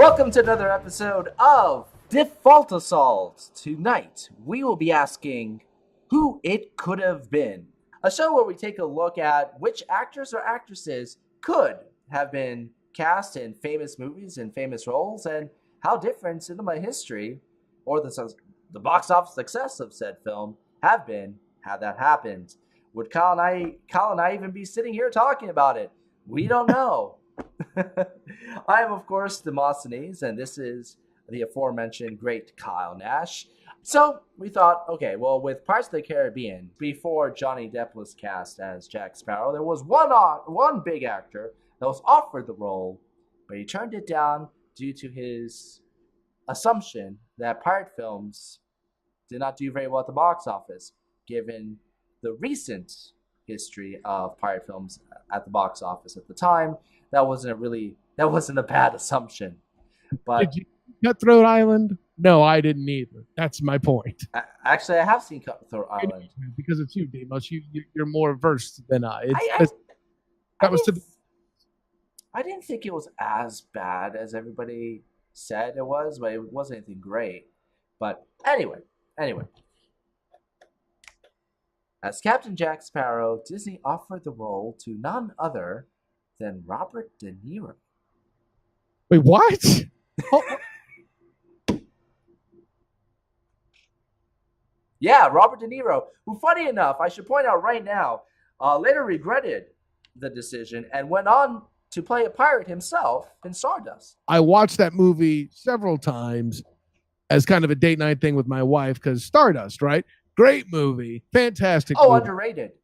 Welcome to another episode of Default Assault. Tonight, we will be asking who it could have been. A show where we take a look at which actors or actresses could have been cast in famous movies and famous roles, and how different cinema history or the box office success of said film have been had that happened. Would Kyle and I even be sitting here talking about it? We don't know. I am, of course, Demosthenes, and this is the aforementioned great Kyle Nash. So we thought, okay, well, with Pirates of the Caribbean, before Johnny Depp was cast as Jack Sparrow, there was one big actor that was offered the role, but he turned it down due to his assumption that pirate films did not do very well at the box office, given the recent history of pirate films at the box office at the time. That wasn't a bad assumption. But did you Cutthroat Island? No, I didn't either. That's my point. Actually, I have seen Cutthroat Island because it's you, Demos. You're more versed than I. I didn't think it was as bad as everybody said it was, but it wasn't anything great. But anyway. As Captain Jack Sparrow, Disney offered the role to none other than Robert De Niro. Wait, what? Yeah, Robert De Niro, who, funny enough, I should point out right now, later regretted the decision and went on to play a pirate himself in Stardust. I watched that movie several times as kind of a date night thing with my wife because Stardust, right? Great movie. Fantastic movie.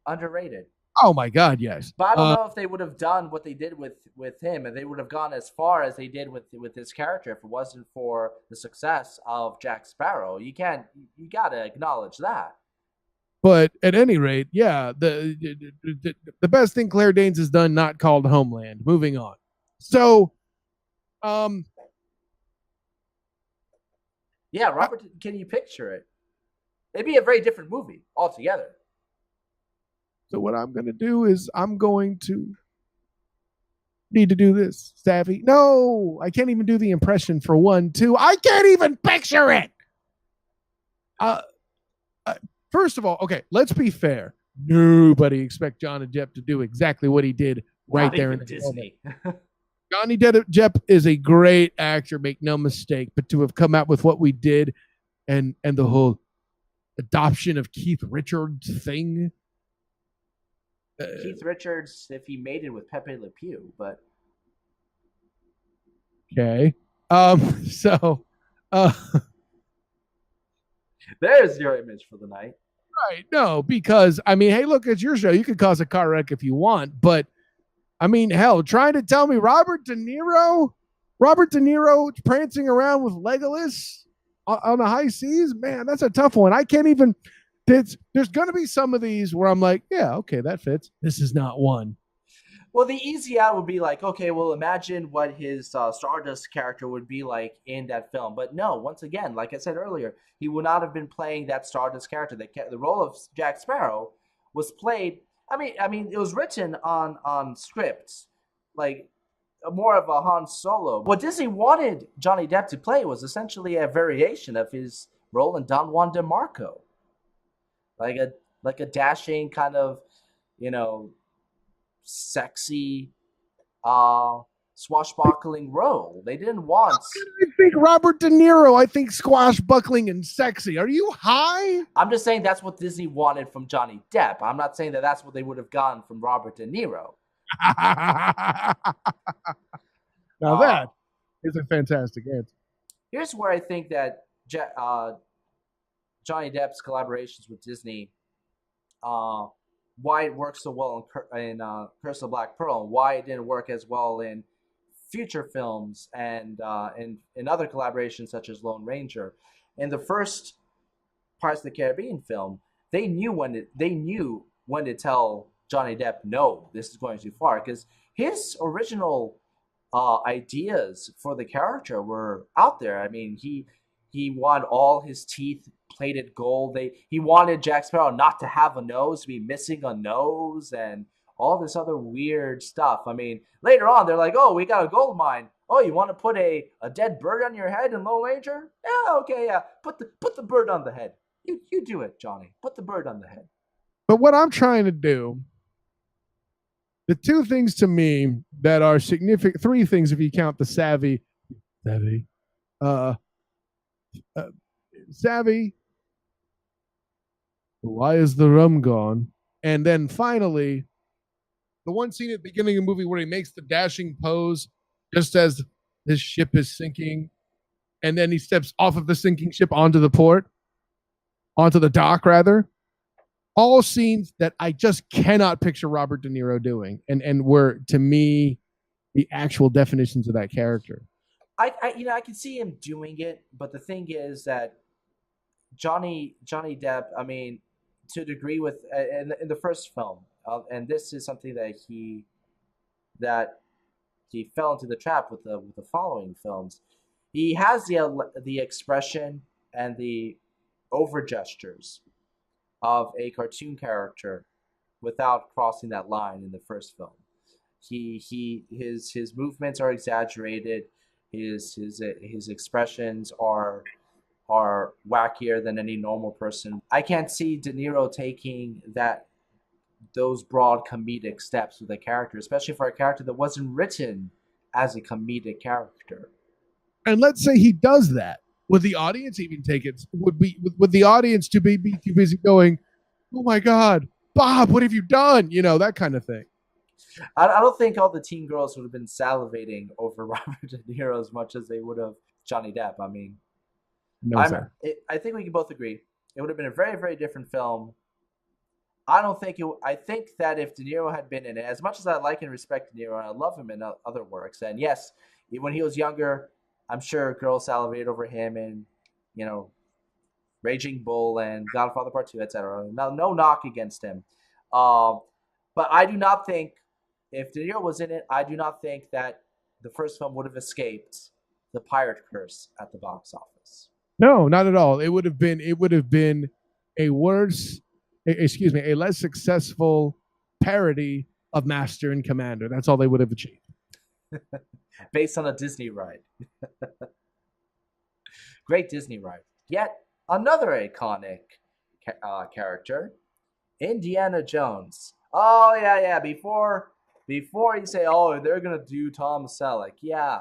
Underrated. Oh, my God, yes. But I don't know if they would have done what they did with him, and they would have gone as far as they did with his character if it wasn't for the success of Jack Sparrow. You got to acknowledge that. But at any rate, yeah, the best thing Claire Danes has done, not called Homeland. Moving on. So, yeah, Robert, can you picture it? It'd be a very different movie altogether. So what I'm going to do is I'm going to need to do this, Savvy. No, I can't even do the impression for 1, 2. I can't even picture it. First of all, okay, let's be fair. Nobody expect Johnny Depp to do exactly what he did right there in Disney. Johnny Depp is a great actor, make no mistake, but to have come out with what we did and the whole adoption of Keith Richards thing. Keith Richards, if he made it with Pepe Le Pew, but okay. There's your image for the night. Right. No, because I mean, hey, look, it's your show. You could cause a car wreck if you want, but I mean, hell, trying to tell me Robert De Niro prancing around with Legolas on the high seas, man, that's a tough one. I can't even. There's going to be some of these where I'm like, yeah, okay, that fits. This is not one. Well, the easy out would be like, okay, well, imagine what his Stardust character would be like in that film. But no, once again, like I said earlier, he would not have been playing that Stardust character. The role of Jack Sparrow was played. I mean, it was written on scripts, like more of a Han Solo. What Disney wanted Johnny Depp to play was essentially a variation of his role in Don Juan DeMarco. Like a dashing kind of, sexy, swashbuckling role. They didn't want. I think Robert De Niro. I think swashbuckling and sexy. Are you high? I'm just saying that's what Disney wanted from Johnny Depp. I'm not saying that that's what they would have gotten from Robert De Niro. Now that is a fantastic answer. Here's where I think that Johnny Depp's collaborations with Disney, why it works so well in Curse of Black Pearl, and why it didn't work as well in future films and in other collaborations such as Lone Ranger. In the first Pirates of the Caribbean film, they knew when to tell Johnny Depp, no, this is going too far, because his original ideas for the character were out there. I mean, he wanted all his teeth plated gold. He wanted Jack Sparrow not to have a nose, to be missing a nose, and all this other weird stuff. I mean, later on, they're like, oh, we got a gold mine. Oh, you want to put a dead bird on your head in Lone Ranger? Yeah, okay, yeah. Put the bird on the head. You do it, Johnny. Put the bird on the head. But what I'm trying to do, the two things to me that are significant, three things if you count the savvy, uh, uh savvy. Why is the rum gone? And then finally, the one scene at the beginning of the movie where he makes the dashing pose just as his ship is sinking, and then he steps off of the sinking ship onto the dock rather. All scenes that I just cannot picture Robert De Niro doing, and were to me the actual definitions of that character. I can see him doing it, but the thing is that Johnny Depp, I mean, to a degree with in the first film, and this is something that he fell into the trap with the following films. He has the expression and the over gestures of a cartoon character without crossing that line in the first film. His movements are exaggerated. His expressions are wackier than any normal person. I can't see De Niro taking those broad comedic steps with a character, especially for a character that wasn't written as a comedic character. And let's say he does that. Would the audience even take it? Would the audience to be too busy going, "Oh my God, Bob, what have you done?" You know, that kind of thing. I don't think all the teen girls would have been salivating over Robert De Niro as much as they would have Johnny Depp. I mean, No, sir. I think we can both agree it would have been a very, very different film. I don't think it. I think that if De Niro had been in it, as much as I like and respect De Niro and I love him in other works, and yes, when he was younger, I'm sure girls salivated over him and Raging Bull and Godfather Part 2, etc. No knock against him, but I do not think if De Niro was in it, I do not think that the first film would have escaped the pirate curse at the box office. No, not at all. It would have been a a less successful parody of Master and Commander. That's all they would have achieved. Based on a Disney ride. Great Disney ride. Yet another iconic character, Indiana Jones. Oh yeah. Before you say, oh, they're gonna do Tom Selleck, yeah,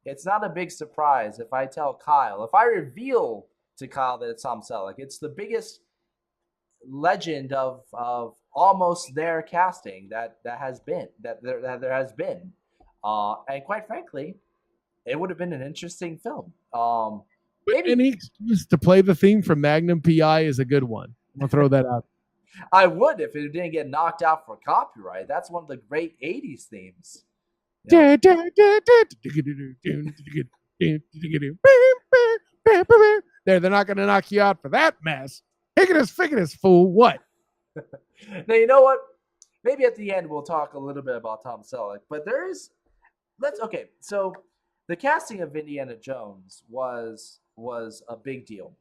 it's not a big surprise if I tell Kyle, if I reveal to Kyle that it's Tom Selleck. It's the biggest legend of almost their casting that there has been, and quite frankly, it would have been an interesting film. Any excuse to play the theme from Magnum PI is a good one. I'll throw that out. I would if it didn't get knocked out for copyright. That's one of the great 80s themes. There, they're not going to knock you out for that mess. Hicketus, ficketus, fool. What? Now, you know what? Maybe at the end we'll talk a little bit about Tom Selleck, but okay. So the casting of Indiana Jones was a big deal.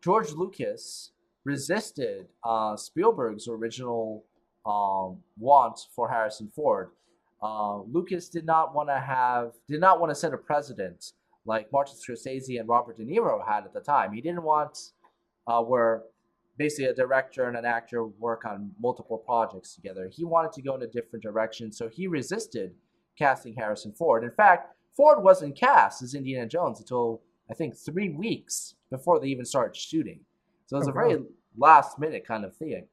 George Lucas resisted Spielberg's original want for Harrison Ford. Lucas did not want to set a precedent like Martin Scorsese and Robert De Niro had at the time. He didn't want where basically a director and an actor work on multiple projects together. He wanted to go in a different direction, so he resisted casting Harrison Ford. In fact, Ford wasn't cast as Indiana Jones until I think 3 weeks before they even started shooting. So it was a very last minute kind of thing.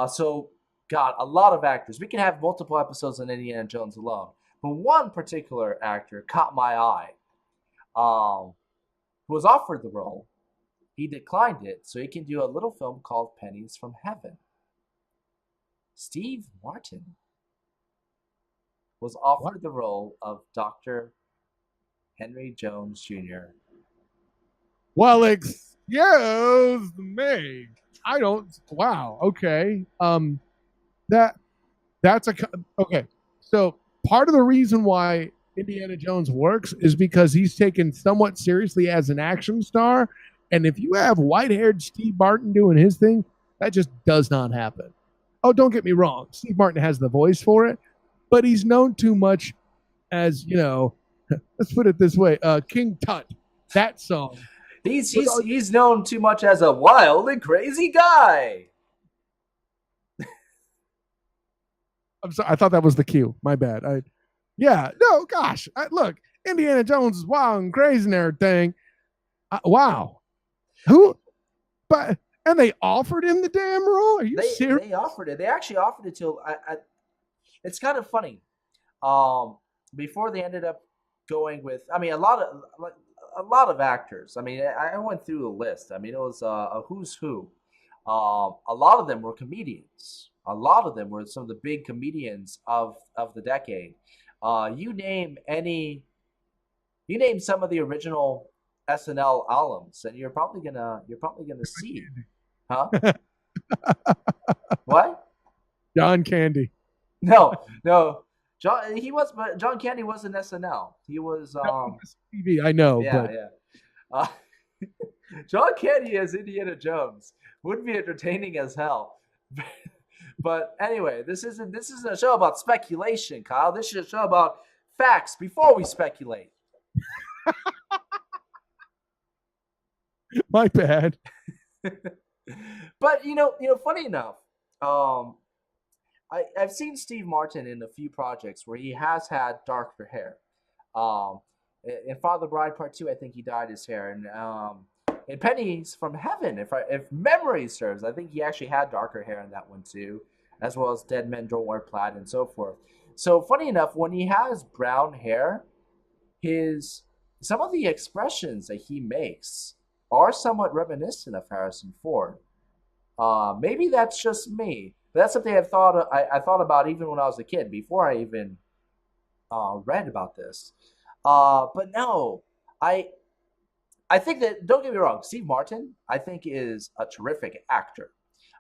So, God, a lot of actors. We can have multiple episodes on Indiana Jones alone. But one particular actor caught my eye, who was offered the role. He declined it, so he can do a little film called Pennies from Heaven. Steve Martin was offered the role of Dr. Henry Jones Jr. Well, excuse me. I don't. Wow. Okay. That's okay. So part of the reason why Indiana Jones works is because he's taken somewhat seriously as an action star, and if you have white-haired Steve Martin doing his thing, that just does not happen. Oh, don't get me wrong. Steve Martin has the voice for it, but he's known too much as let's put it this way, King Tut, that song. He's known too much as a wild and crazy guy. I'm sorry, I thought that was the cue. My bad. Yeah, no, gosh, look, Indiana Jones is wild and crazy and everything. Wow, who? But and they offered him the damn role. Are you serious? They offered it. They actually offered it to. It's kind of funny. Before they ended up going with, I mean, a lot of actors. I mean, I went through the list. I mean, it was a who's who. A lot of them were comedians. A lot of them were some of the big comedians of the decade. You name some of the original SNL alums, and you're probably gonna see, huh? What? John Candy. No. John Candy was in SNL. He was TV. I know, yeah, but yeah. Uh, John Candy as Indiana Jones would be entertaining as hell. But anyway, this isn't a show about speculation, Kyle. This is a show about facts before we speculate. My bad. But funny enough, I've seen Steve Martin in a few projects where he has had darker hair. In Father Bride Part 2, I think he dyed his hair, and in Pennies from Heaven, if memory serves, I think he actually had darker hair in that one too, as well as Dead Men Don't Wear Plaid and so forth. So funny enough, when he has brown hair, some of the expressions that he makes are somewhat reminiscent of Harrison Ford. Maybe that's just me, but that's something I thought about even when I was a kid, before I even read about this. But no, I think that, don't get me wrong, Steve Martin, I think, is a terrific actor,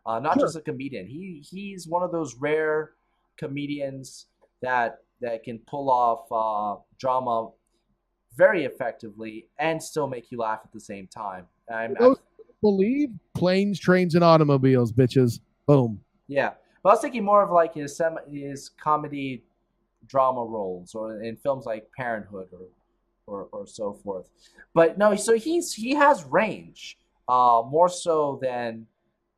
not just a comedian. He's one of those rare comedians that can pull off drama very effectively and still make you laugh at the same time. I believe Planes, Trains, and Automobiles, bitches. Boom. Yeah, but I was thinking more of like his comedy drama roles, or in films like Parenthood or so forth. But no, so he has range, more so than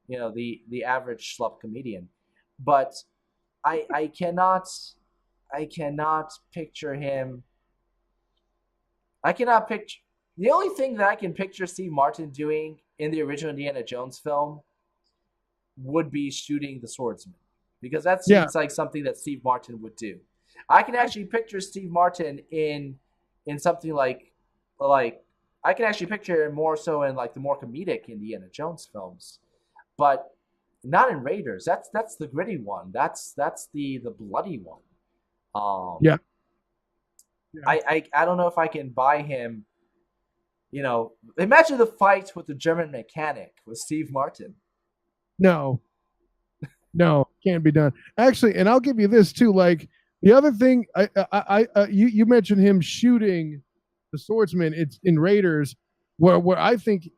the average schlup comedian. But I cannot picture him. I cannot picture the only thing that I can picture Steve Martin doing in the original Indiana Jones film would be shooting the swordsman, because that seems like something that Steve Martin would do. I can actually picture Steve Martin in something like I can actually picture him more so in like the more comedic Indiana Jones films, but not in Raiders. That's the gritty one. That's the bloody one. Yeah. I don't know if I can buy him. Imagine the fight with the German mechanic with Steve Martin. No, can't be done. Actually, and I'll give you this too. Like the other thing, you mentioned him shooting the swordsman. It's in Raiders, where I think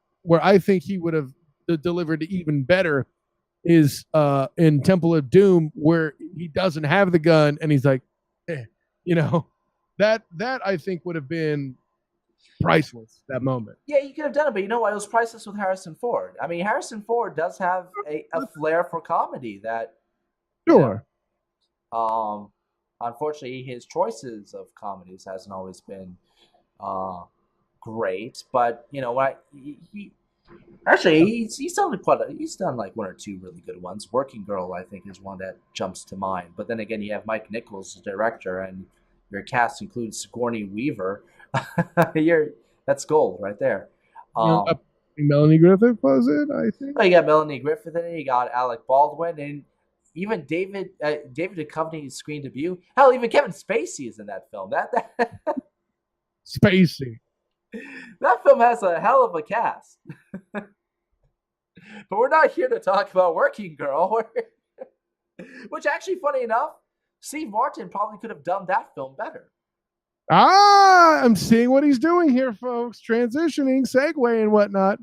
he would have delivered even better is in Temple of Doom, where he doesn't have the gun and he's like, that I think would have been priceless, that moment. Yeah, you could have done it, but you know what? It was priceless with Harrison Ford. I mean, Harrison Ford does have a flair for comedy that. Sure. Unfortunately, his choices of comedies hasn't always been great, but he's done like one or two really good ones. Working Girl, I think, is one that jumps to mind. But then again, you have Mike Nichols, the director, and your cast includes Sigourney Weaver. That's gold right there. Melanie Griffith was it? I think. You got Melanie Griffith in it. You got Alec Baldwin, and even David Duchovny's screen debut. Hell, even Kevin Spacey is in that film. That Spacey. That film has a hell of a cast. But we're not here to talk about Working Girl. Which, actually, funny enough, Steve Martin probably could have done that film better. I'm seeing what he's doing here, folks. Transitioning, segue, and whatnot.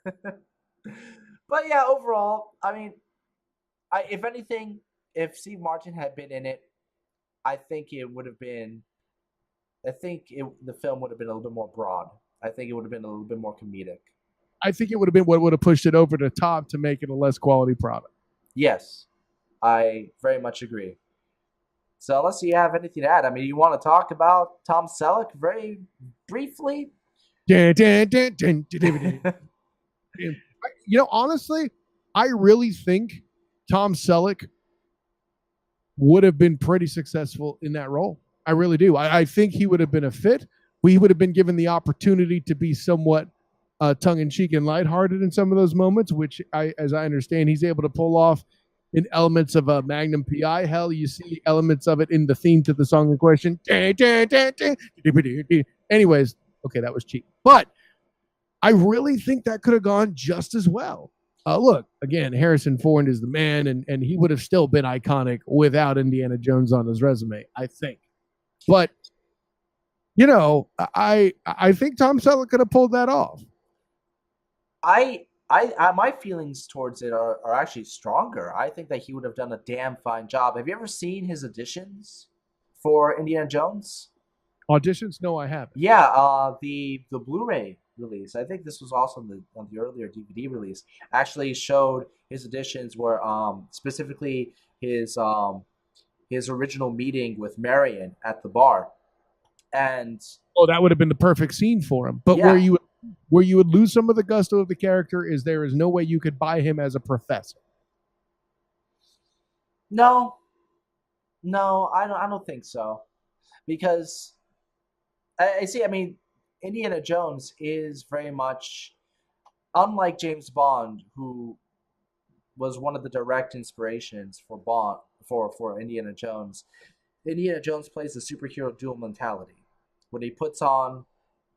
But yeah, overall, I mean, if anything, if Steve Martin had been in it, I think it would have been the film would have been a little bit more broad. I think it would have been a little bit more comedic. I think it would have been what would have pushed it over the top to make it a less quality product. Yes, I very much agree. So unless you have anything to add, I mean, you want to talk about Tom Selleck very briefly? Honestly, I really think Tom Selleck would have been pretty successful in that role. I really do. I think he would have been a fit. We would have been given the opportunity to be somewhat tongue-in-cheek and lighthearted in some of those moments, which, as I understand, he's able to pull off in elements of a Magnum PI. Hell, you see elements of it in the theme to the song in question. Anyways, okay, that was cheap. But I really think that could have gone just as well. Look, again, Harrison Ford is the man, and he would have still been iconic without Indiana Jones on his resume, I think. But, I think Tom Selleck could have pulled that off. My feelings towards it are actually stronger. I think that he would have done a damn fine job. Have you ever seen his auditions for Indiana Jones? Auditions? No, I haven't. Yeah, the Blu-ray release. I think this was also on the earlier DVD release. Actually showed his auditions were specifically his original meeting with Marion at the bar, and that would have been the perfect scene for him. But yeah. where you would lose some of the gusto of the character is there is no way you could buy him as a professor. No, I don't think so, because I see. I mean, Indiana Jones is very much unlike James Bond, who was one of the direct inspirations for Bond for Indiana Jones. Indiana Jones plays the superhero dual mentality. When he puts on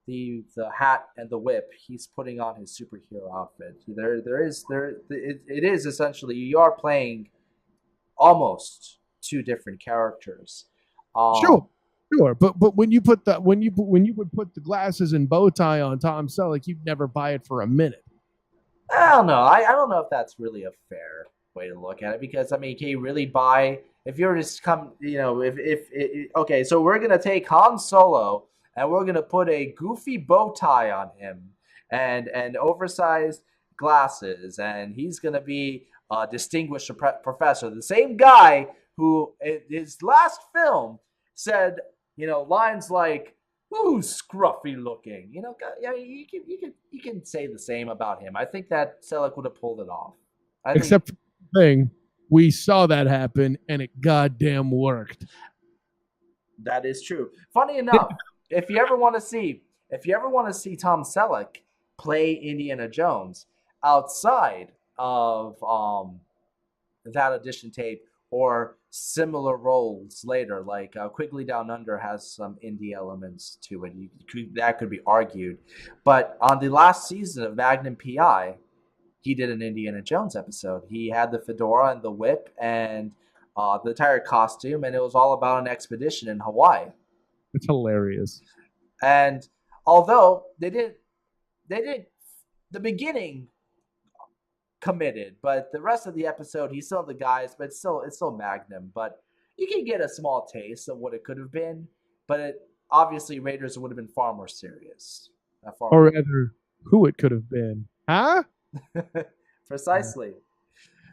the hat and the whip, he's putting on his superhero outfit. It is essentially you are playing almost two different characters. Sure, but when you would put the glasses and bow tie on Tom Selleck, you'd never buy it for a minute. I don't know. I don't know if that's really a fair way to look at it, because I mean, can you really buy if you're just okay? So we're gonna take Han Solo and we're gonna put a goofy bow tie on him and oversized glasses, and he's gonna be a distinguished professor. The same guy who in his last film said, lines like, "Ooh, scruffy looking." You can say the same about him. I think that Selleck would have pulled it off. Except for the thing, we saw that happen, and it goddamn worked. That is true. Funny enough, if you ever want to see Tom Selleck play Indiana Jones outside of that audition tape or similar roles later, like Quigley Down Under has some indie elements to it. That could be argued. But on the last season of Magnum PI, he did an Indiana Jones episode. He had the fedora and the whip and the entire costume, and it was all about an expedition in Hawaii. It's hilarious. And although they didn't, the beginning committed, but the rest of the episode, he's still the guys, but it's still Magnum. But you can get a small taste of what it could have been. But obviously, Raiders would have been far more serious. Or rather, who it could have been, huh? Precisely.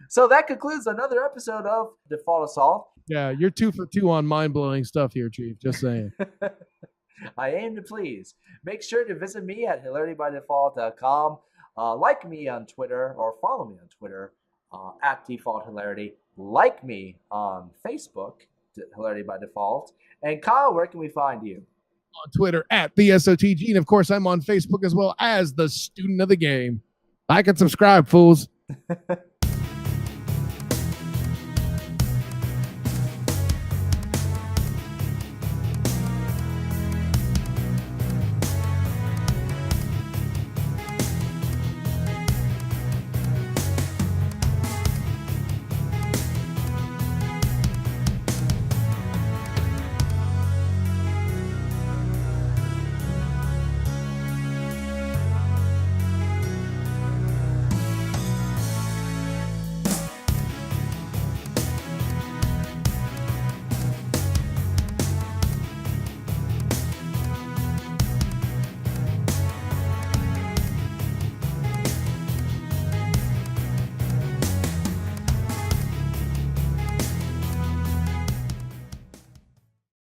So that concludes another episode of Default Assault. Yeah, you're 2 for 2 on mind-blowing stuff here, Chief. Just saying. I aim to please. Make sure to visit me at hilaritybydefault.com. Like me on Twitter, or follow me on Twitter at Default Hilarity. Like me on Facebook, Hilarity by Default. And Kyle, where can we find you? On Twitter at BSOTG. And of course, I'm on Facebook as well as the student of the game. Like and subscribe, fools.